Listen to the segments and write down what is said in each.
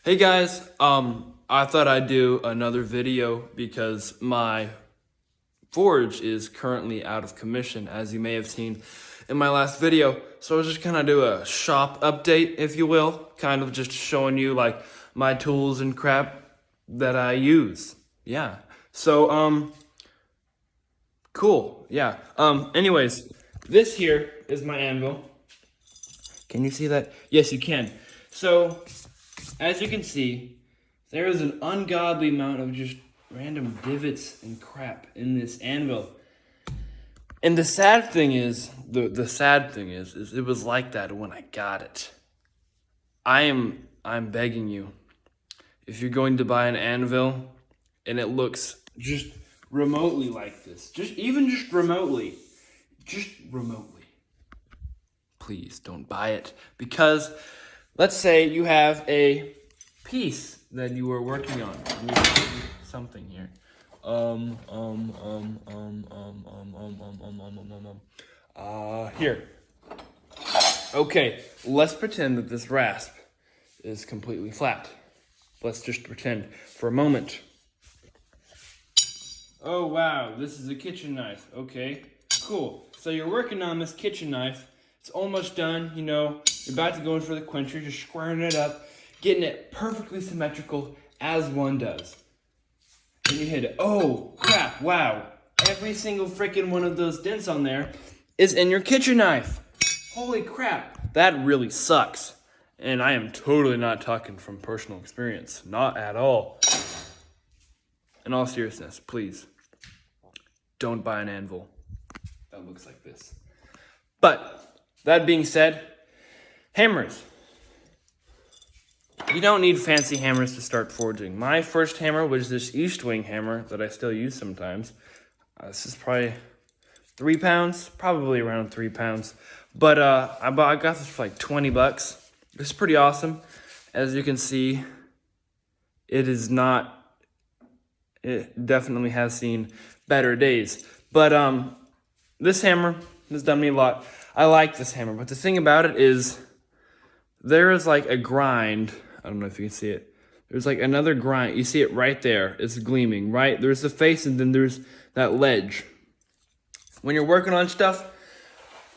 Hey guys, I thought I'd do another video because my forge is currently out of commission, as you may have seen in my last video. So I was just gonna do a shop update, if you will, kind of just showing you like my tools and crap that I use. Yeah. So, cool. Yeah. Anyways, this here is my anvil. Can you see that? Yes, you can. So, as you can see, there is an ungodly amount of just random divots and crap in this anvil. And the sad thing is, the sad thing is it was like that when I got it. I'm begging you, if you're going to buy an anvil and it looks just remotely like this, just remotely, please don't buy it. Because let's say you have a piece that you were working on. Let me show you something here. Here. Okay, let's pretend that this rasp is completely flat. Let's just pretend for a moment. Oh wow, this is a kitchen knife. Okay, cool. So you're working on this kitchen knife. It's almost done, you know. You're about to go in for the quencher, just squaring it up, getting it perfectly symmetrical as one does. And you hit it. Oh, crap, wow. Every single freaking one of those dents on there is in your kitchen knife. Holy crap, that really sucks. And I am totally not talking from personal experience. Not at all. In all seriousness, please, don't buy an anvil that looks like this. But, that being said, hammers. You don't need fancy hammers to start forging. My first hammer was this East Wing hammer that I still use sometimes. This is probably 3 pounds, probably around 3 pounds. But I got this for like 20 bucks. It's pretty awesome. As you can see, it definitely has seen better days. But this hammer has done me a lot. I like this hammer, but the thing about it is there is like a grind. I don't know if you can see it. There's like another grind. You see it right there. It's gleaming, right? There's the face and then there's that ledge. When you're working on stuff,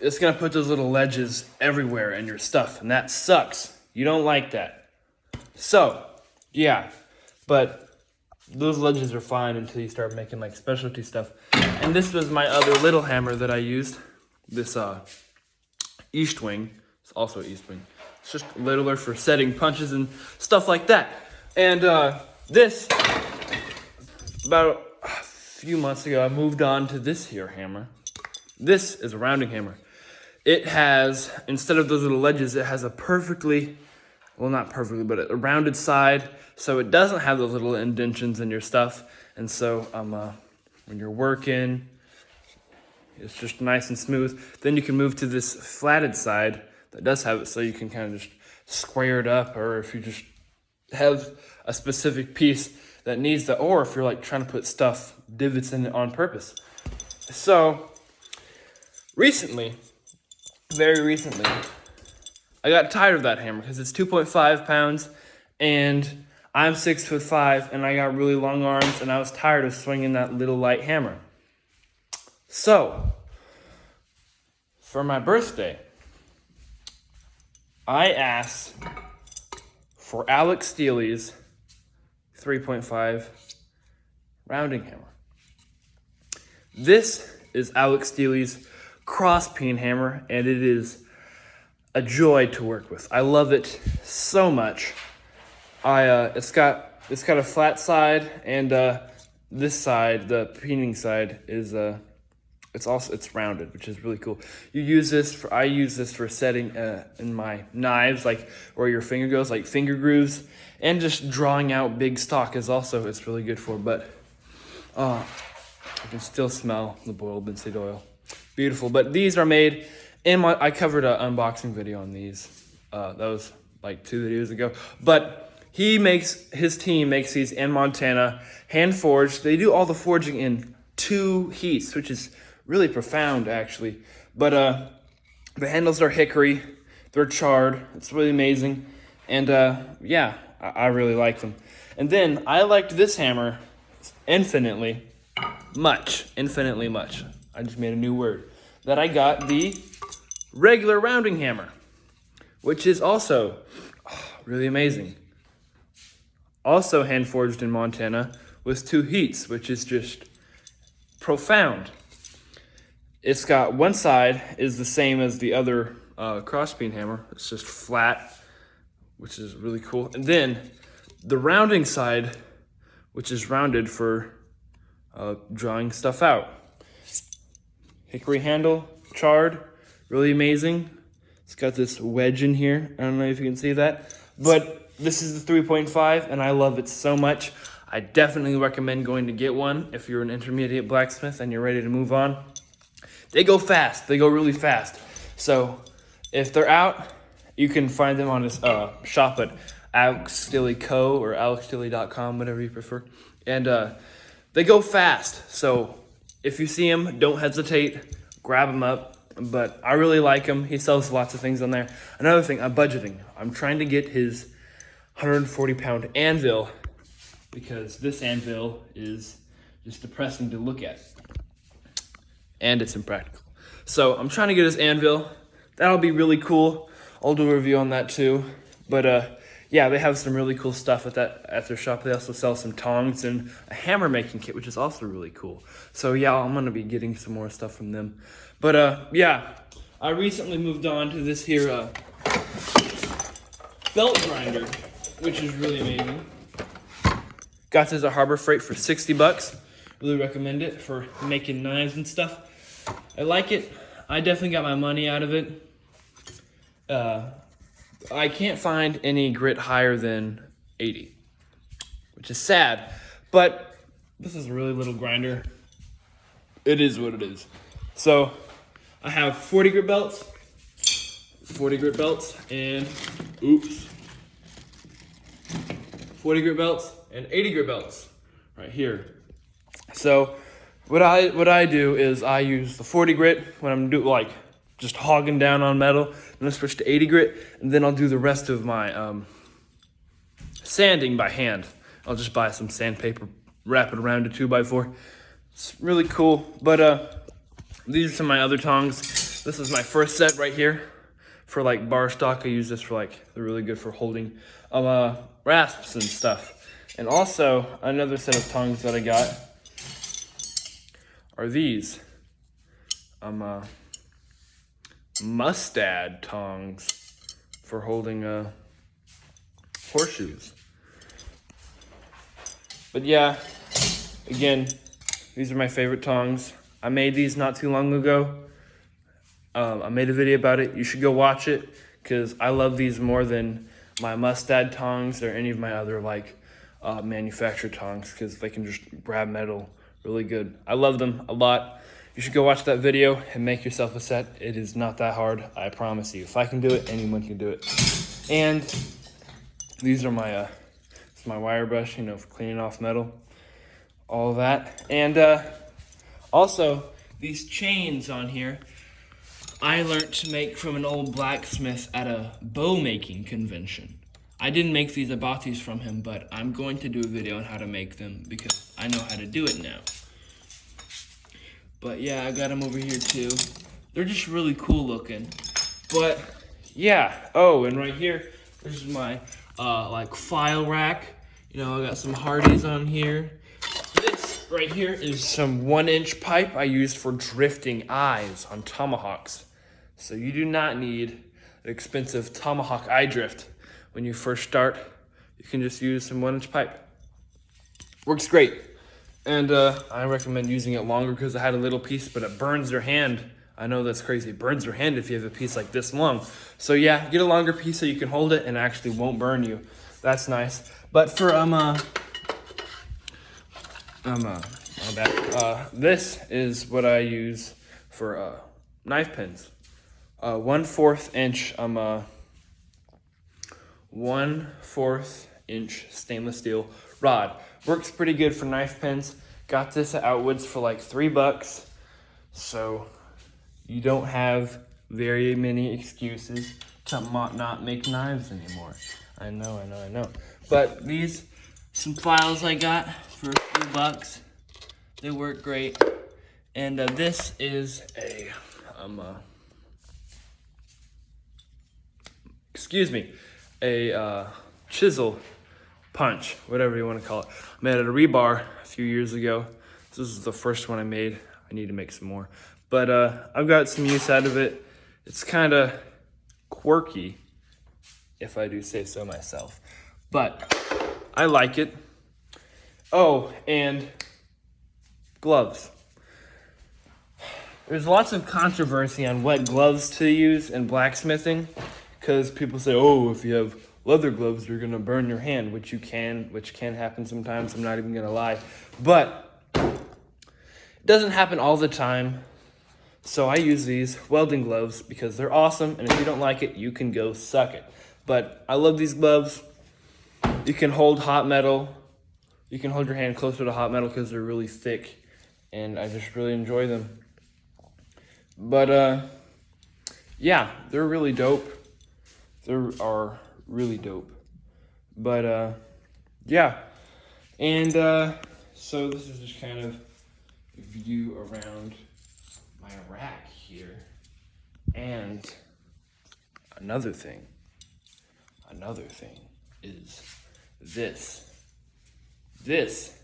it's going to put those little ledges everywhere in your stuff, and that sucks. You don't like that. So, yeah, but those ledges are fine until you start making like specialty stuff. And this was my other little hammer that I used. This East Wing. It's also East Wing. It's just littler for setting punches and stuff like that. And this, about a few months ago, I moved on to this here hammer. This is a rounding hammer. It has, instead of those little ledges, it has a perfectly, well, not perfectly, but a rounded side. So it doesn't have those little indentions in your stuff. And so when you're working, it's just nice and smooth. Then you can move to this flatted side that does have it, so you can kind of just square it up, or if you just have a specific piece that needs that, or if you're like trying to put divots in it on purpose. So recently, very recently, I got tired of that hammer because it's 2.5 pounds and I'm 6'5" and I got really long arms and I was tired of swinging that little light hammer. So, for my birthday, I asked for Alex Steely's 3.5 rounding hammer. This is Alex Steely's cross peen hammer, and it is a joy to work with. I love it so much. It's got a flat side, and this side, the peening side, is it's rounded, which is really cool. I use this for setting in my knives, like where your finger goes, like finger grooves, and just drawing out big stock it's really good for. But I can still smell the boiled linseed oil. Beautiful. But these are made in I covered an unboxing video on these. That was like 2 videos ago. But his team makes these in Montana, hand forged. They do all the forging in 2 heats, which is really profound actually. But the handles are hickory. They're charred. It's really amazing. And yeah, I really like them. And then I liked this hammer infinitely much. I just made a new word. That I got the regular rounding hammer, which is also really amazing. Also hand forged in Montana with 2 heats, which is just profound. It's got one side is the same as the other cross-peen hammer. It's just flat, which is really cool. And then the rounding side, which is rounded for drawing stuff out. Hickory handle, charred, really amazing. It's got this wedge in here. I don't know if you can see that, but this is the 3.5 and I love it so much. I definitely recommend going to get one if you're an intermediate blacksmith and you're ready to move on. They go fast. They go really fast. So if they're out, you can find them on his shop at Alex Steely Co. or alexsteely.com, whatever you prefer. And they go fast. So if you see them, don't hesitate. Grab them up. But I really like him. He sells lots of things on there. Another thing, I'm budgeting. I'm trying to get his 140-pound Anvil because this Anvil is just depressing to look at. And it's impractical. So I'm trying to get his Anvil. That'll be really cool. I'll do a review on that too. But yeah, they have some really cool stuff at their shop. They also sell some tongs and a hammer making kit, which is also really cool. So yeah, I'm gonna be getting some more stuff from them. But yeah, I recently moved on to this here belt grinder, which is really amazing. Got this at Harbor Freight for $60. Really recommend it for making knives and stuff. I like it. I definitely got my money out of it. I can't find any grit higher than 80, which is sad, but this is a really little grinder. It is what it is. So I have 40 grit belts, and 40 grit belts and 80 grit belts right here. So what I do is I use the 40 grit when I'm just hogging down on metal. Then I switch to 80 grit, and then I'll do the rest of my sanding by hand. I'll just buy some sandpaper, wrap it around a 2x4. It's really cool. But these are some of my other tongs. This is my first set right here for like bar stock. I use this for they're really good for holding rasps and stuff. And also another set of tongs that I got are these. Mustad tongs for holding horseshoes. But yeah, again, these are my favorite tongs. I made these not too long ago. I made a video about it. You should go watch it because I love these more than my Mustad tongs or any of my other manufactured tongs because they can just grab metal really good. I love them a lot. You should go watch that video and make yourself a set. It is not that hard, I promise you. If I can do it, anyone can do it. And these are my wire brush, for cleaning off metal, all that. And also these chains on here, I learned to make from an old blacksmith at a bow making convention. I didn't make these, I bought these from him, but I'm going to do a video on how to make them because I know how to do it now. But yeah, I got them over here too. They're just really cool looking. But yeah, and right here, this is my file rack. I got some Hardys on here. This right here is some 1-inch pipe I use for drifting eyes on tomahawks. So you do not need an expensive tomahawk eye drift when you first start. You can just use some 1-inch pipe. Works great. And I recommend using it longer because I had a little piece, but it burns your hand. I know that's crazy. It burns your hand if you have a piece like this long. So yeah, get a longer piece so you can hold it and it actually won't burn you. That's nice. But for this is what I use for knife pins. 1/4 inch 1/4 inch stainless steel rod. Works pretty good for knife pins. Got this at Outwoods for $3. So you don't have very many excuses to not make knives anymore. I know. But these, some files I got for a few bucks. They work great. And this is a, a chisel punch, whatever you want to call it. I made it a rebar a few years ago. This is the first one I made. I need to make some more. But I've got some use out of it. It's kind of quirky, if I do say so myself. But I like it. Oh, and gloves. There's lots of controversy on what gloves to use in blacksmithing, because people say, oh, if you have leather gloves, you're gonna burn your hand, which can happen sometimes. I'm not even gonna lie. But it doesn't happen all the time. So I use these welding gloves because they're awesome, and if you don't like it, you can go suck it. But I love these gloves. You can hold hot metal. You can hold your hand closer to hot metal because they're really thick, and I just really enjoy them. But yeah, they're really dope. They are really dope. But yeah, and so this is just kind of a view around my rack here. And another thing is this. This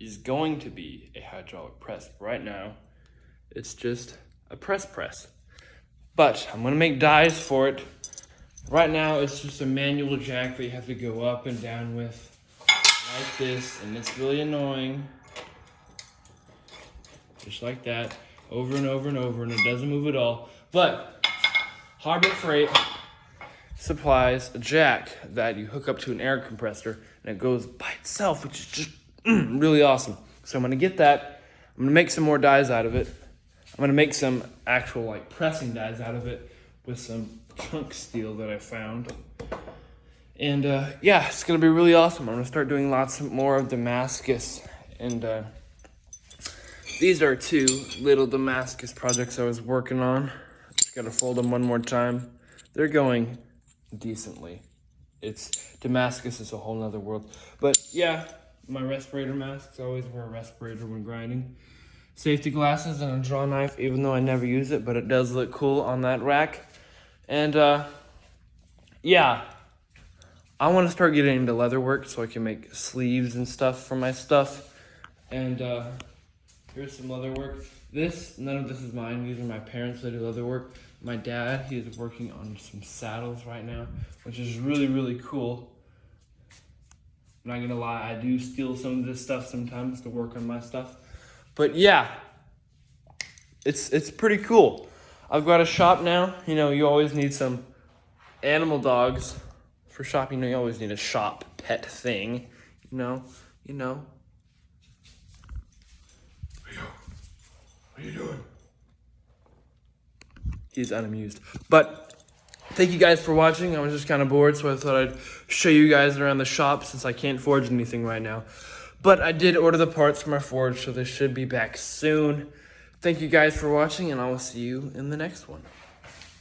is going to be a hydraulic press. Right now, it's just a press. But I'm gonna make dies for it. Right now, it's just a manual jack that you have to go up and down with like this, and it's really annoying. Just like that, over and over and over, and it doesn't move at all. But Harbor Freight supplies a jack that you hook up to an air compressor, and it goes by itself, which is just really awesome. So I'm gonna get that. I'm gonna make some more dies out of it. I'm gonna make some actual like pressing dies out of it with some chunk steel that I found. And yeah, it's gonna be really awesome. I'm gonna start doing lots more of Damascus. And these are two little Damascus projects I was working on. Just gotta fold them one more time. They're going decently. Damascus is a whole nother world. But yeah, my respirator masks. I always wear a respirator when grinding. Safety glasses and a draw knife, even though I never use it, but it does look cool on that rack. And yeah, I want to start getting into leather work so I can make sleeves and stuff for my stuff. And here's some leather work. None of this is mine. These are my parents that do leather work. My dad, he is working on some saddles right now, which is really, really cool. I'm not gonna lie, I do steal some of this stuff sometimes to work on my stuff. But yeah, it's pretty cool. I've got a shop now. You know, you always need some animal dogs for shopping. You always need a shop pet thing. You know. Leo, what are you doing? He's unamused. But thank you guys for watching. I was just kind of bored, so I thought I'd show you guys around the shop since I can't forge anything right now. But I did order the parts for my forge, so they should be back soon. Thank you guys for watching, and I will see you in the next one.